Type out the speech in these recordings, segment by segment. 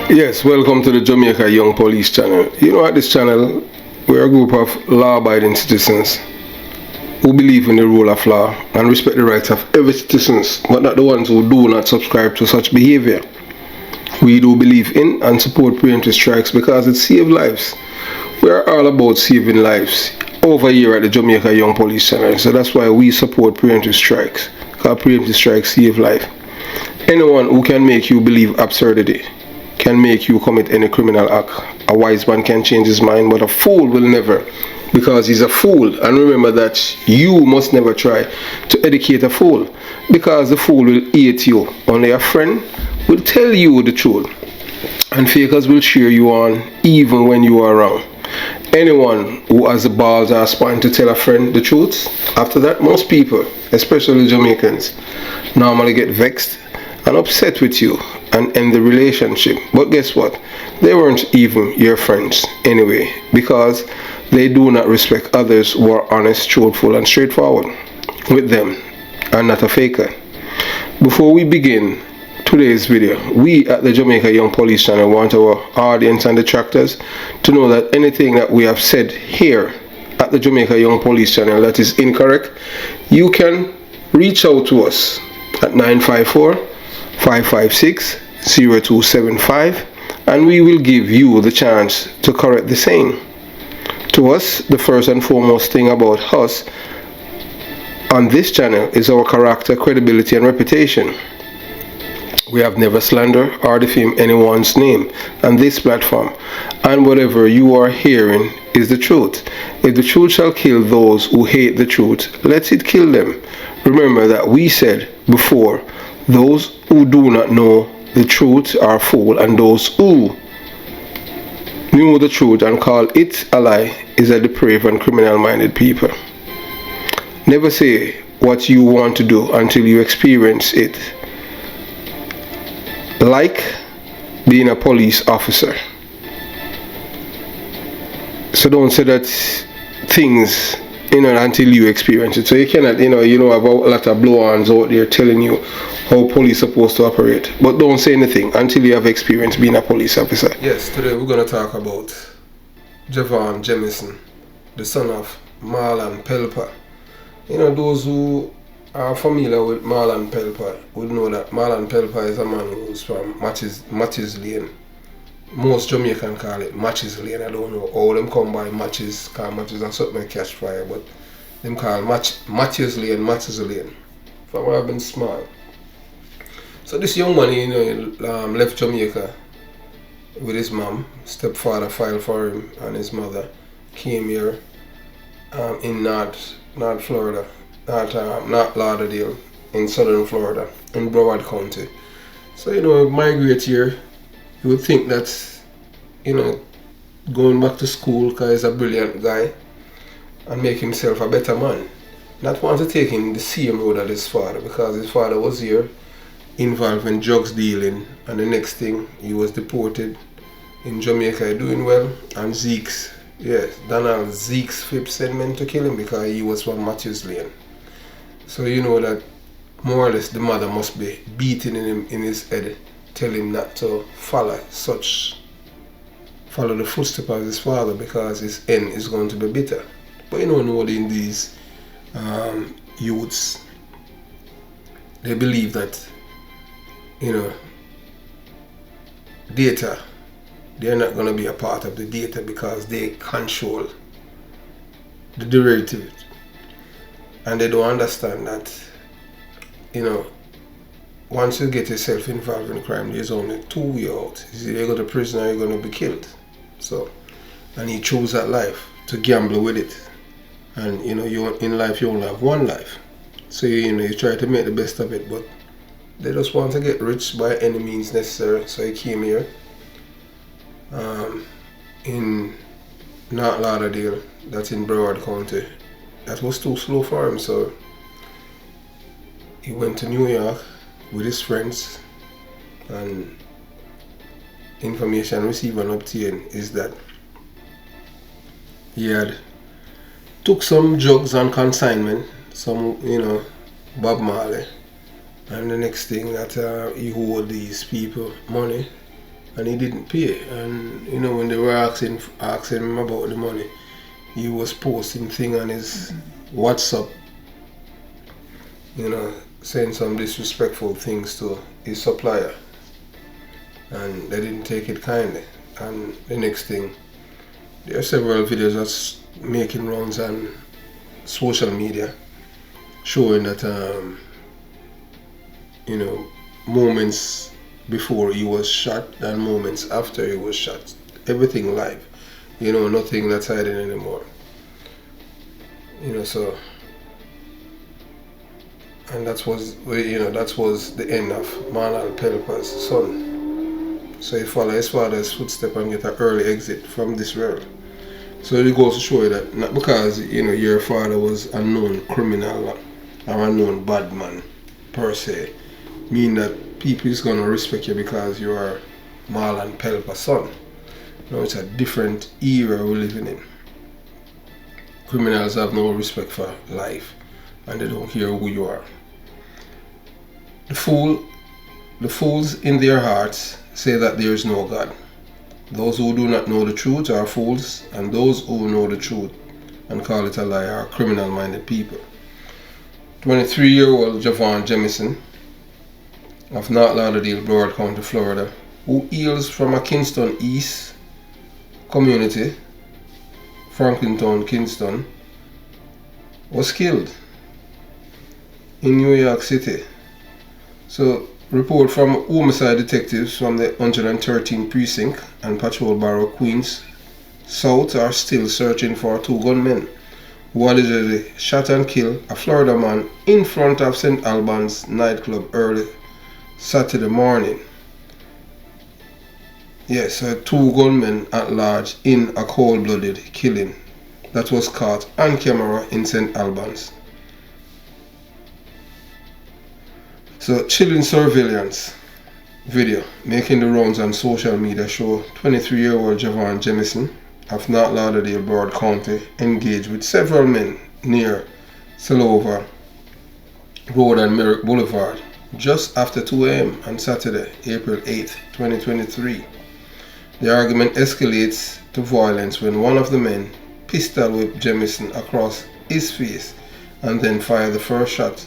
Yes, welcome to the Jamaica Young Police channel. You know, at this channel, we're a group of law-abiding citizens who believe in the rule of law and respect the rights of every citizen, but not the ones who do not subscribe to such behavior. We do believe in and support preemptive strikes because it saves lives. We are all about saving lives over here at the Jamaica Young Police channel, so that's why we support preemptive strikes, because preemptive strikes save life. Anyone who can make you believe absurdity can make you commit any criminal act. A wise man can change his mind, but a fool will never, because he's a fool. And remember that you must never try to educate a fool, because the fool will hate you. Only a friend will tell you the truth, and fakers will cheer you on even when you are wrong. Anyone who has the balls or spine to tell a friend the truth, after that, most people, especially Jamaicans, normally get vexed and upset with you and end the relationship. But guess what? They weren't even your friends anyway, because they do not respect others who are honest, truthful, and straightforward with them, and not a faker. Before we begin today's video, we at the Jamaica Young Police channel want our audience and detractors to know that anything that we have said here at the Jamaica Young Police channel that is incorrect, you can reach out to us at 954-556-0275, and we will give you the chance to correct the same. To us, the first and foremost thing about us on this channel is our character, credibility, and reputation. We have never slandered or defamed anyone's name on this platform, and whatever you are hearing is the truth. If the truth shall kill those who hate the truth, let it kill them. Remember that we said before, those who do not know the truth are fools, and those who know the truth and call it a lie is a depraved and criminal-minded people. Never say what you want to do until you experience it. Like being a police officer. So don't say that things, until you experience it. So you cannot, have a lot of blow-ons out there telling you how police are supposed to operate. But don't say anything until you have experience being a police officer. Yes, today we're going to talk about Javon Jeminson, the son of Marlon Pelper. Those who are familiar with Marlon Pelper would know that Marlon Pelper is a man who's from Matches Lane. Most Jamaican call it Matches Lane. I don't know how them come by matches, because matches are something catch fire, but them call Matches Lane. From where I've been small. So this young man, left Jamaica with his mom. Stepfather filed for him, and his mother came here in North Florida. Not Lauderdale, in southern Florida, in Broward County. So, migrate here. You would think that, going back to school because he's a brilliant guy and make himself a better man. Not want to take him the same road as his father, because his father was here involved in drugs dealing, and the next thing he was deported in Jamaica, doing well, and Donald Zeke's Phipps sent men to kill him because he was from Matthews Lane. So you know that more or less the mother must be beating him in his head, tell him not to follow the footsteps of his father, because his end is going to be bitter. But in these youths, they believe that data, they're not going to be a part of the data because they control the derivative. And they don't understand that, once you get yourself involved in crime, there's only two ways out. Either you go to prison or you're going to be killed. So, and he chose that life to gamble with it. And, in life you only have one life. So, you try to make the best of it, but they just want to get rich by any means necessary. So he came here in North Lauderdale, that's in Broward County. That was too slow for him, so he went to New York with his friends, and information received and obtained is that he had took some drugs on consignment, some Bob Marley, and the next thing that he owed these people money, and he didn't pay. And you know, when they were asking him about the money, he was posting thing on his WhatsApp, you know, saying some disrespectful things to his supplier, and they didn't take it kindly. And the next thing, there are several videos that's making rounds on social media showing that you know, moments before he was shot and moments after he was shot, everything live, you know, nothing that's hiding anymore, you know. So, and that was, you know, that was the end of Marlon Pelpa's son. So he followed his father's footsteps and get an early exit from this world. So it goes to show you that not because, you know, your father was a known criminal or a known bad man per se, mean that people is gonna respect you because you are Marlon Pelpa's son. You know, it's a different era we're living in. Criminals have no respect for life, and they don't care who you are. The fools in their hearts say that there is no God. Those who do not know the truth are fools, and those who know the truth and call it a lie are criminal-minded people. 23-year-old Javon Jeminson of North Lauderdale, Broward County, Florida, who hails from a Kingston East community, Franklintown, Kingston, was killed in New York City. So, report from homicide detectives from the 113th Precinct and Patrol Borough, Queens South are still searching for two gunmen who allegedly shot and killed a Florida man in front of St. Albans nightclub early Saturday morning. Yes, two gunmen at large in a cold-blooded killing that was caught on camera in St. Albans. So, chilling surveillance video making the rounds on social media show 23-year-old Javon Jeminson of North Lauderdale, Broward County engaged with several men near Silova Road and Merrick Boulevard just after 2 a.m. on Saturday, April 8, 2023. The argument escalates to violence when one of the men pistol whipped Jeminson across his face and then fired the first shot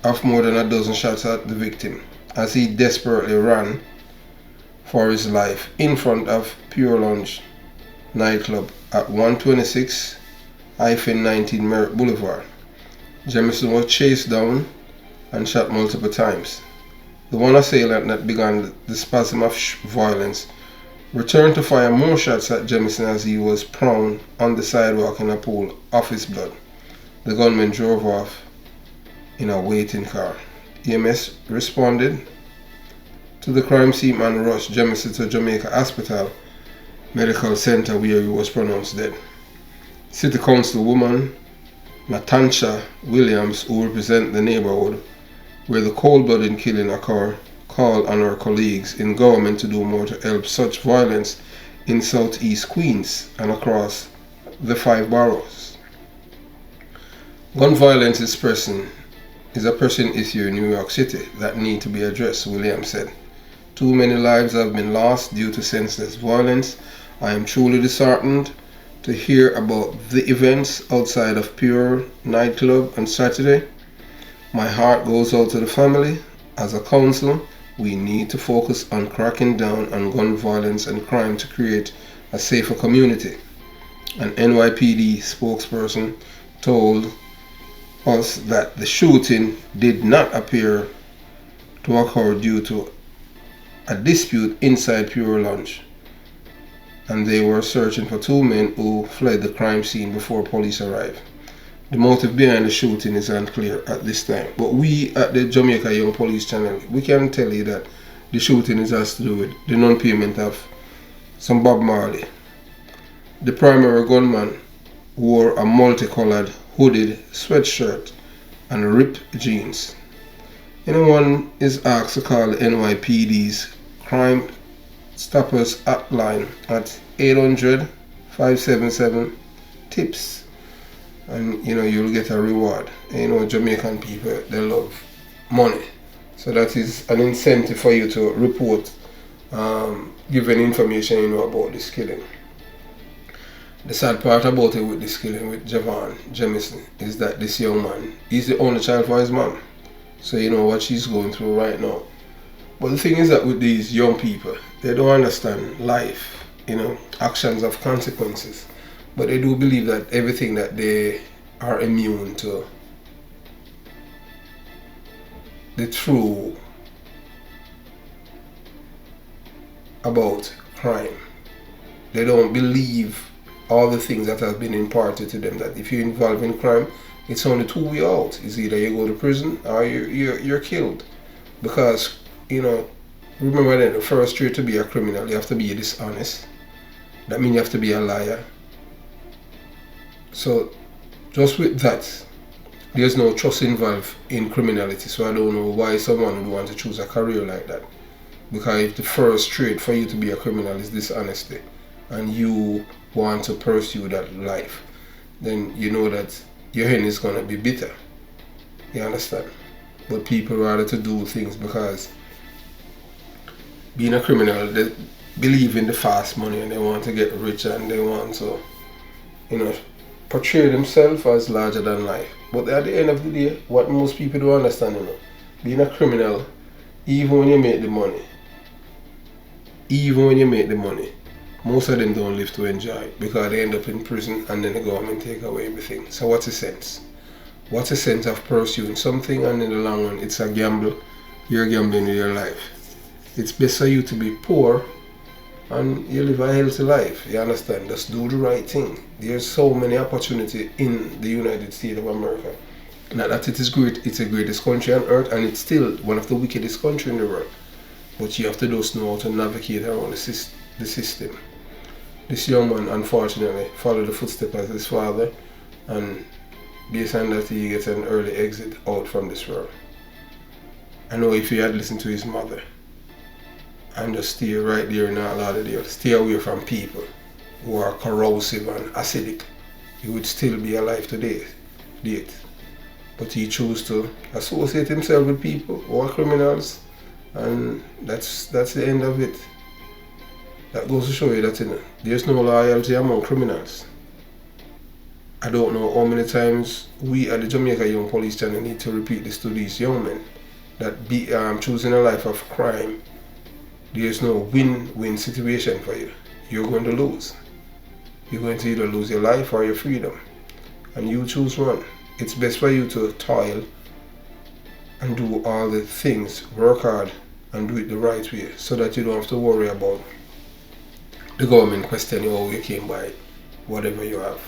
of more than a dozen shots at the victim as he desperately ran for his life in front of Pure Lounge nightclub at 126-19 Merrick Boulevard. Jeminson was chased down and shot multiple times. The one assailant that began the spasm of violence returned to fire more shots at Jeminson as he was prone on the sidewalk in a pool of his blood. The gunman drove off in a waiting car. EMS responded to the crime scene and rushed Jeminson to Jamaica Hospital Medical Center where he was pronounced dead. City Councilwoman Natasha Williams, who represents the neighborhood where the cold-blooded killing occurred, called on her colleagues in government to do more to help such violence in southeast Queens and across the 5 boroughs. Gun violence is a pressing issue in New York City that need to be addressed, Williams said. Too many lives have been lost due to senseless violence. I am truly disheartened to hear about the events outside of Pure nightclub on Saturday. My heart goes out to the family. As a council, we need to focus on cracking down on gun violence and crime to create a safer community. An NYPD spokesperson told us that the shooting did not appear to occur due to a dispute inside Pure Lounge, and they were searching for 2 men who fled the crime scene before police arrived. The motive behind the shooting is unclear at this time, but we at the Jamaica Young Police channel, we can tell you that the shooting has to do with the non-payment of some Bob Marley. The primary gunman wore a multicolored hooded sweatshirt and ripped jeans. Anyone is asked to call the NYPD's Crime Stoppers hotline at 800-577-TIPS, and you'll get a reward. Jamaican people, they love money. So that is an incentive for you to report, give any information you know about this killing. The sad part about it with this killing with Javon Jeminson is that this young man, he's the only child for his mom. So you know what she's going through right now. But the thing is that with these young people, they don't understand life, actions have consequences. But they do believe that everything that they are immune to, the truth about crime. They don't believe all the things that have been imparted to them, that if you're involved in crime, it's only two way out. It's either you go to prison or you're killed. Because, remember that the first trait to be a criminal, you have to be dishonest. That means you have to be a liar. So, just with that, there's no trust involved in criminality. So I don't know why someone would want to choose a career like that. Because if the first trait for you to be a criminal is dishonesty, and you want to pursue that life, then you know that your end is going to be bitter. You understand? But people rather to do things because being a criminal, they believe in the fast money and they want to get rich and they want to, portray themselves as larger than life. But at the end of the day, what most people don't understand, being a criminal, even when you make the money, most of them don't live to enjoy it because they end up in prison and then the government take away everything. So what's the sense? What's the sense of pursuing something and in the long run it's a gamble? You're gambling with your life. It's best for you to be poor and you live a healthy life. You understand? Just do the right thing. There's so many opportunities in the United States of America. Not that it is great, it's the greatest country on earth and it's still one of the wickedest countries in the world. But you have to just know how to navigate around the system. This young man, unfortunately, followed the footsteps of his father, and based on that, he gets an early exit out from this world. I know if he had listened to his mother and just stay right there in Fort Lauderdale, stay away from people who are corrosive and acidic, he would still be alive today. But he chose to associate himself with people who are criminals, and that's the end of it. That goes to show you that there's no loyalty among criminals. I don't know how many times we at the Jamaica Young Police Channel need to repeat this to these young men, that choosing a life of crime, there's no win-win situation for you. You're going to lose. You're going to either lose your life or your freedom, and you choose one. It's best for you to toil and do all the things, work hard and do it the right way, so that you don't have to worry about the government questioning how you came by whatever you have.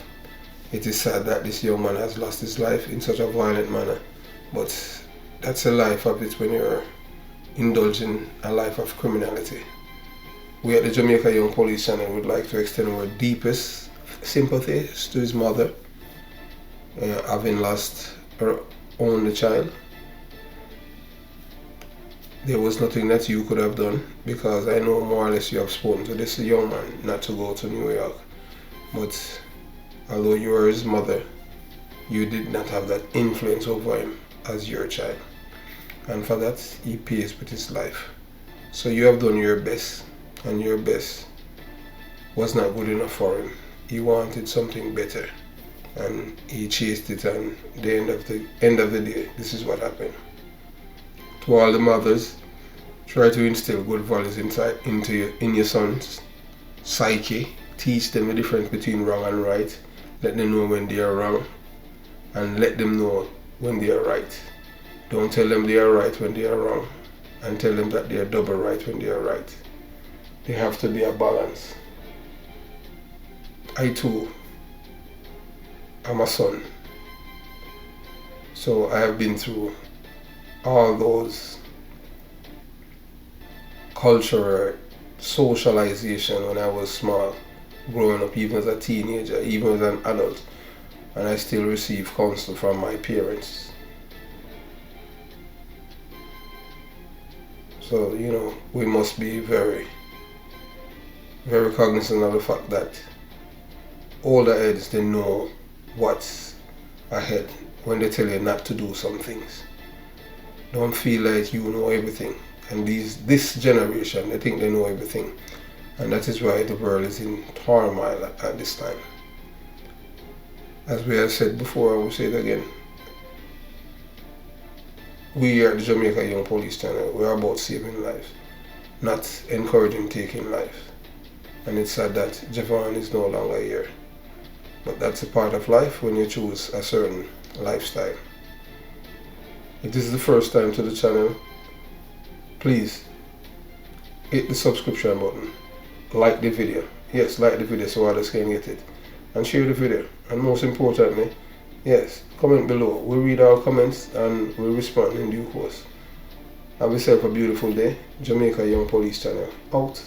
It is sad that this young man has lost his life in such a violent manner, but that's a life of it when you're indulging a life of criminality. We at the Jamaica Young Police Channel would like to extend our deepest sympathies to his mother, having lost her only child. There was nothing that you could have done, because I know more or less you have spoken to this young man not to go to New York. But although you were his mother, you did not have that influence over him as your child. And for that, he pays with his life. So you have done your best, and your best was not good enough for him. He wanted something better, and he chased it, and the end of the day, this is what happened. To all the mothers, try to instill good values in your sons' psyche. Teach them the difference between wrong and right. Let them know when they are wrong, and let them know when they are right. Don't tell them they are right when they are wrong, and tell them that they are double right when they are right. There have to be a balance. I too am a son, so I have been through all those cultural socialization when I was small, growing up, even as a teenager, even as an adult, and I still receive counsel from my parents. So, we must be very, very cognizant of the fact that older heads, they know what's ahead when they tell you not to do some things. Don't feel like you know everything. And this generation, they think they know everything. And that is why the world is in turmoil at this time. As we have said before, I will say it again. We are the Jamaica Young Police Channel. We are about saving lives, not encouraging taking life. And it's sad that Javon is no longer here. But that's a part of life when you choose a certain lifestyle. If this is the first time to the channel, please hit the subscription button. Like the video. Yes, like the video so others can get it. And share the video. And most importantly, yes, comment below. We read our comments and we respond in due course. Have yourself a beautiful day. Jamaica Young Police Channel out.